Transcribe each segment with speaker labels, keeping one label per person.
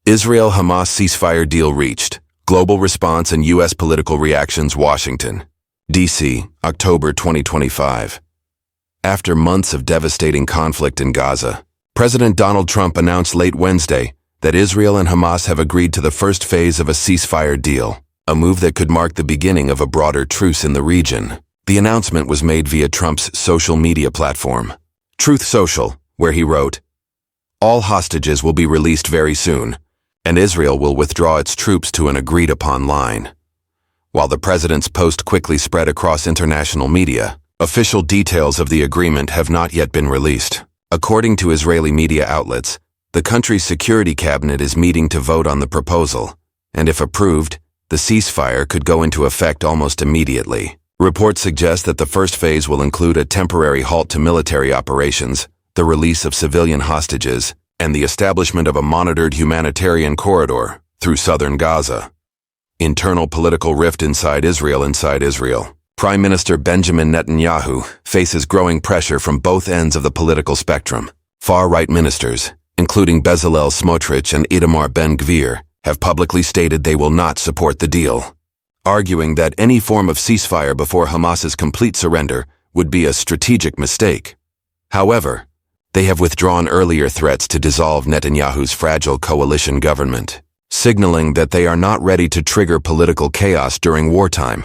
Speaker 1: Israel-Hamas ceasefire deal reached. Global response and U.S. political reactions. Washington, D.C., October 2025. After months of devastating conflict in Gaza, President Donald Trump announced late Wednesday that Israel and Hamas have agreed to the first phase of a ceasefire deal, a move that could mark the beginning of a broader truce in the region. The announcement was made via Trump's social media platform, Truth Social, where he wrote, "All hostages will be released very soon, and Israel will withdraw its troops to an agreed-upon line." While the president's post quickly spread across international media, official details of the agreement have not yet been released. According to Israeli media outlets, the country's security cabinet is meeting to vote on the proposal, and if approved, the ceasefire could go into effect almost immediately. Reports suggest that the first phase will include a temporary halt to military operations, the release of civilian hostages, and the establishment of a monitored humanitarian corridor through southern Gaza. Internal political rift inside Israel. Prime Minister Benjamin Netanyahu faces growing pressure from both ends of the political spectrum. Far-right ministers, including Bezalel Smotrich and Itamar Ben-Gvir, have publicly stated they will not support the deal, arguing that any form of ceasefire before Hamas's complete surrender would be a strategic mistake. However, they have withdrawn earlier threats to dissolve Netanyahu's fragile coalition government, signaling that they are not ready to trigger political chaos during wartime.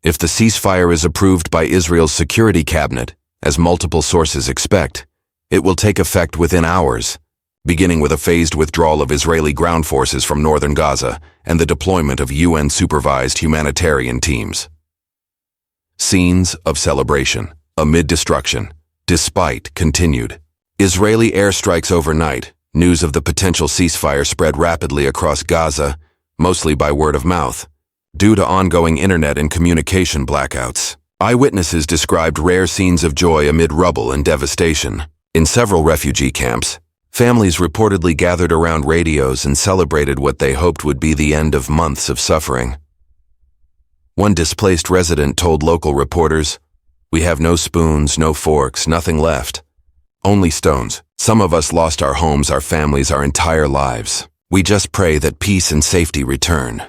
Speaker 1: If the ceasefire is approved by Israel's security cabinet, as multiple sources expect, it will take effect within hours, beginning with a phased withdrawal of Israeli ground forces from northern Gaza and the deployment of UN-supervised humanitarian teams. Scenes of celebration amid destruction. Despite continued Israeli airstrikes overnight, news of the potential ceasefire spread rapidly across Gaza, mostly by word of mouth, due to ongoing internet and communication blackouts. Eyewitnesses described rare scenes of joy amid rubble and devastation. In several refugee camps, families reportedly gathered around radios and celebrated what they hoped would be the end of months of suffering. One displaced resident told local reporters, "We have no spoons, no forks, nothing left. Only stones. Some of us lost our homes, our families, our entire lives. We just pray that peace and safety return."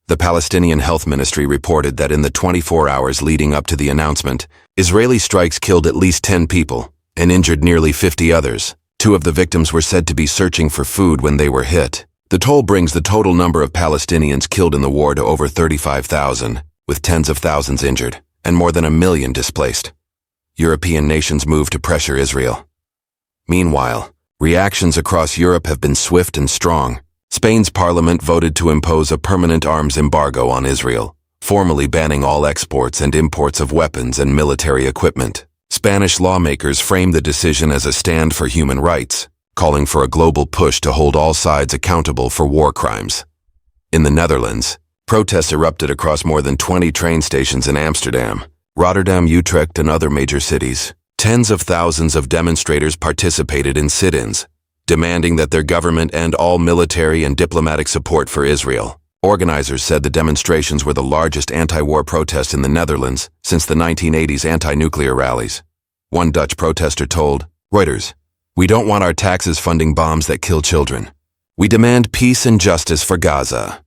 Speaker 1: The Palestinian Health Ministry reported that in the 24 hours leading up to the announcement, Israeli strikes killed at least 10 people and injured nearly 50 others. 2 of the victims were said to be searching for food when they were hit. The toll brings the total number of Palestinians killed in the war to over 35,000, with tens of thousands injured and more than 1 million displaced. European nations move to pressure Israel. Meanwhile, reactions across Europe have been swift and strong. Spain's parliament voted to impose a permanent arms embargo on Israel, formally banning all exports and imports of weapons and military equipment. Spanish lawmakers framed the decision as a stand for human rights, calling for a global push to hold all sides accountable for war crimes. In the Netherlands, protests erupted across more than 20 train stations in Amsterdam, Rotterdam, Utrecht, and other major cities. Tens of thousands of demonstrators participated in sit-ins, demanding that their government end all military and diplomatic support for Israel. Organizers said the demonstrations were the largest anti-war protest in the Netherlands since the 1980s anti-nuclear rallies. One Dutch protester told Reuters, "We don't want our taxes funding bombs that kill children. We demand peace and justice for Gaza."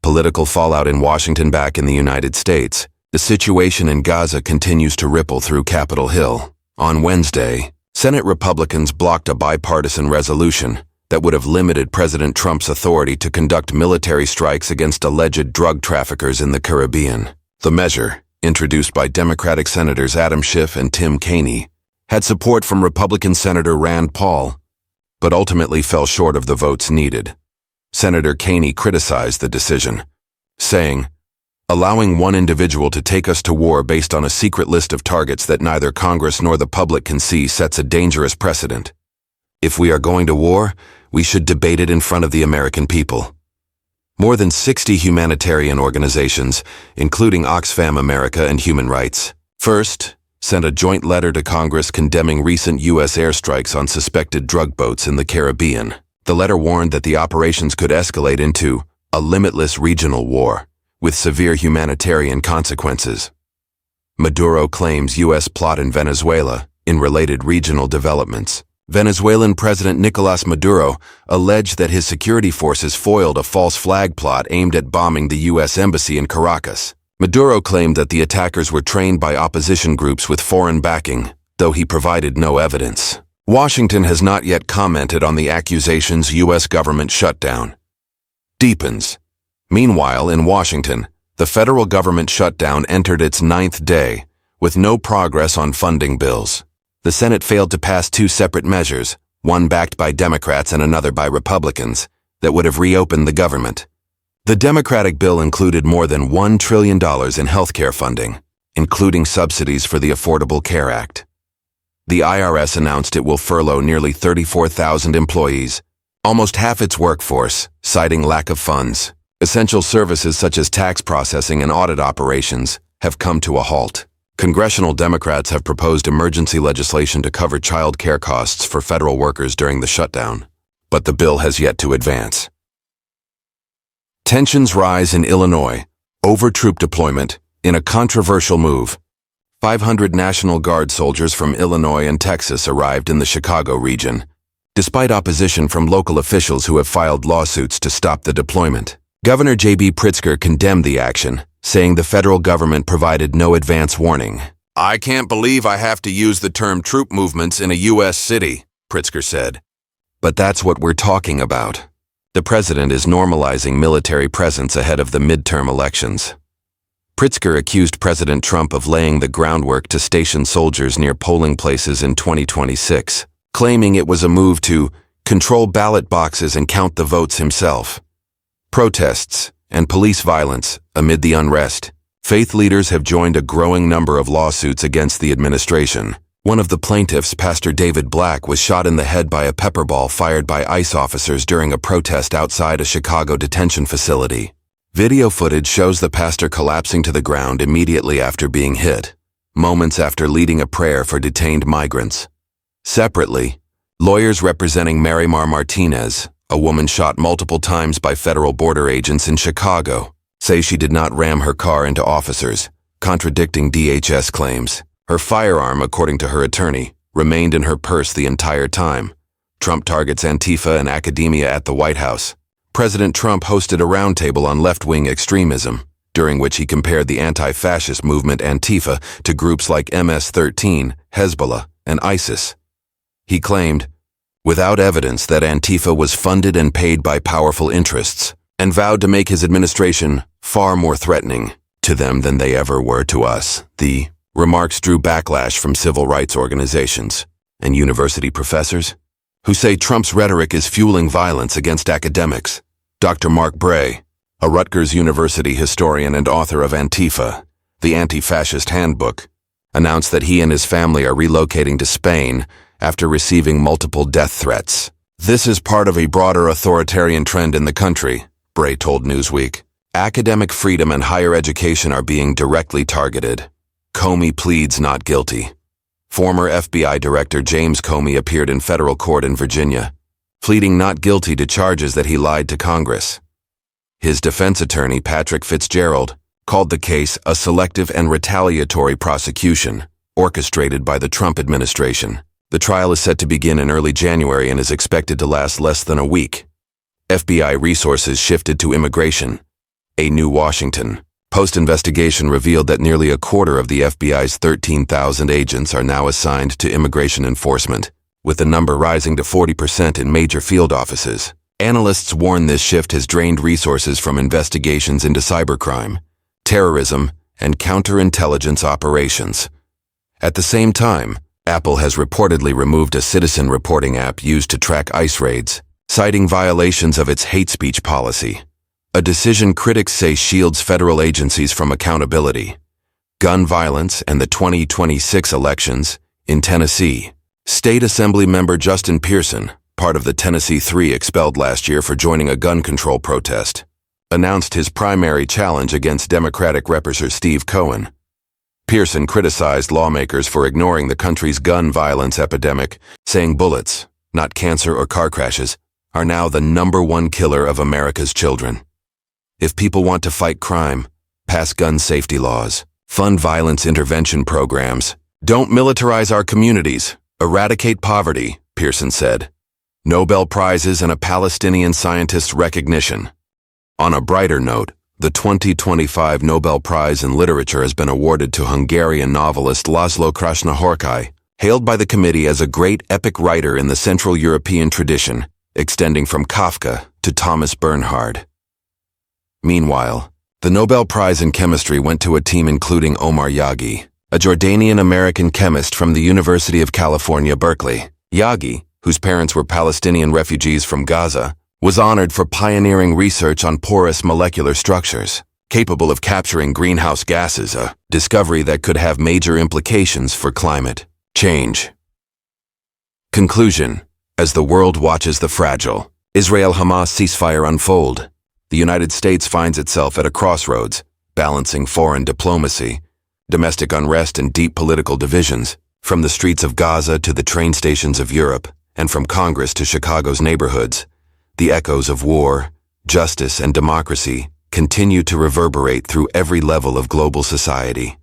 Speaker 1: Political fallout in Washington. Back in the United States, the situation in Gaza continues to ripple through Capitol Hill. On Wednesday, Senate Republicans blocked a bipartisan resolution that would have limited President Trump's authority to conduct military strikes against alleged drug traffickers in the Caribbean. The measure, introduced by Democratic Senators Adam Schiff and Tim Kaine, had support from Republican Senator Rand Paul, but ultimately fell short of the votes needed. Senator Kaine criticized the decision, saying, "Allowing one individual to take us to war based on a secret list of targets that neither Congress nor the public can see sets a dangerous precedent. If we are going to war, we should debate it in front of the American people." More than 60 humanitarian organizations, including Oxfam America and Human Rights First, sent a joint letter to Congress condemning recent U.S. airstrikes on suspected drug boats in the Caribbean. The letter warned that the operations could escalate into a limitless regional war, with severe humanitarian consequences. Maduro claims U.S. plot in Venezuela in related regional developments. Venezuelan President Nicolas Maduro alleged that his security forces foiled a false flag plot aimed at bombing the U.S. Embassy in Caracas. Maduro claimed that the attackers were trained by opposition groups with foreign backing, though he provided no evidence. Washington has not yet commented on the accusations U.S. government shutdown deepens. Meanwhile, in Washington, the federal government shutdown entered its 9th day, with no progress on funding bills. The Senate failed to pass 2 separate measures, one backed by Democrats and another by Republicans, that would have reopened the government. The Democratic bill included more than $1 trillion in healthcare funding, including subsidies for the Affordable Care Act. The IRS announced it will furlough nearly 34,000 employees, almost half its workforce, citing lack of funds. Essential services such as tax processing and audit operations have come to a halt. Congressional Democrats have proposed emergency legislation to cover child care costs for federal workers during the shutdown, but the bill has yet to advance. Tensions rise in Illinois over troop deployment in a controversial move. 500 National Guard soldiers from Illinois and Texas arrived in the Chicago region, despite opposition from local officials who have filed lawsuits to stop the deployment. Governor J.B. Pritzker condemned the action, saying the federal government provided no advance warning. "I can't believe I have to use the term troop movements in a U.S. city," Pritzker said. But that's what we're talking about. The president is normalizing military presence ahead of the midterm elections. Pritzker accused President Trump of laying the groundwork to station soldiers near polling places in 2026, claiming it was a move to control ballot boxes and count the votes himself. Protests and police violence amid the unrest. Faith leaders have joined a growing number of lawsuits against the administration. One of the plaintiffs, Pastor David Black, was shot in the head by a pepper ball fired by ICE officers during a protest outside a Chicago detention facility. Video footage shows the pastor collapsing to the ground immediately after being hit, moments after leading a prayer for detained migrants. Separately, lawyers representing Marimar Martinez, a woman shot multiple times by federal border agents in Chicago, say she did not ram her car into officers, contradicting DHS claims. Her firearm, according to her attorney, remained in her purse the entire time. Trump targets Antifa and academia at the White House. President Trump hosted a roundtable on left-wing extremism, during which he compared the anti-fascist movement Antifa to groups like MS-13, Hezbollah, and ISIS. He claimed, without evidence, that Antifa was funded and paid by powerful interests, and vowed to make his administration far more threatening to them than they ever were to us. The remarks drew backlash from civil rights organizations and university professors, who say Trump's rhetoric is fueling violence against academics. Dr. Mark Bray, a Rutgers University historian and author of Antifa, the Anti-Fascist Handbook, announced that he and his family are relocating to Spain after receiving multiple death threats. "This is part of a broader authoritarian trend in the country," Bray told Newsweek. "Academic freedom and higher education are being directly targeted." Comey pleads not guilty. Former FBI Director James Comey appeared in federal court in Virginia, pleading not guilty to charges that he lied to Congress. His defense attorney, Patrick Fitzgerald, called the case a selective and retaliatory prosecution orchestrated by the Trump administration. The trial is set to begin in early January and is expected to last less than a week. FBI resources shifted to immigration. A new Washington Post-investigation revealed that nearly a quarter of the FBI's 13,000 agents are now assigned to immigration enforcement, with the number rising to 40% in major field offices. Analysts warn this shift has drained resources from investigations into cybercrime, terrorism, and counterintelligence operations. At the same time, Apple has reportedly removed a citizen reporting app used to track ICE raids, citing violations of its hate speech policy. A decision critics say shields federal agencies from accountability. Gun violence and the 2026 elections in Tennessee. State Assembly member Justin Pearson, part of the Tennessee Three expelled last year for joining a gun control protest, announced his primary challenge against Democratic Representator Steve Cohen. Pearson criticized lawmakers for ignoring the country's gun violence epidemic, saying bullets, not cancer or car crashes, are now the #1 killer of America's children. If people want to fight crime, pass gun safety laws, fund violence intervention programs, don't militarize our communities, eradicate poverty, Pearson said. Nobel Prizes and a Palestinian scientist's recognition. On a brighter note, the 2025 Nobel Prize in Literature has been awarded to Hungarian novelist Laszlo Krasznahorkai, hailed by the committee as a great epic writer in the Central European tradition, extending from Kafka to Thomas Bernhard. Meanwhile, the Nobel Prize in Chemistry went to a team including Omar Yaghi, a Jordanian-American chemist from the University of California, Berkeley. Yaghi, whose parents were Palestinian refugees from Gaza, was honored for pioneering research on porous molecular structures, capable of capturing greenhouse gases, a discovery that could have major implications for climate change. Conclusion. As the world watches the fragile Israel-Hamas ceasefire unfold, the United States finds itself at a crossroads, balancing foreign diplomacy, domestic unrest and deep political divisions, from the streets of Gaza to the train stations of Europe, and from Congress to Chicago's neighborhoods. The echoes of war, justice, and democracy continue to reverberate through every level of global society.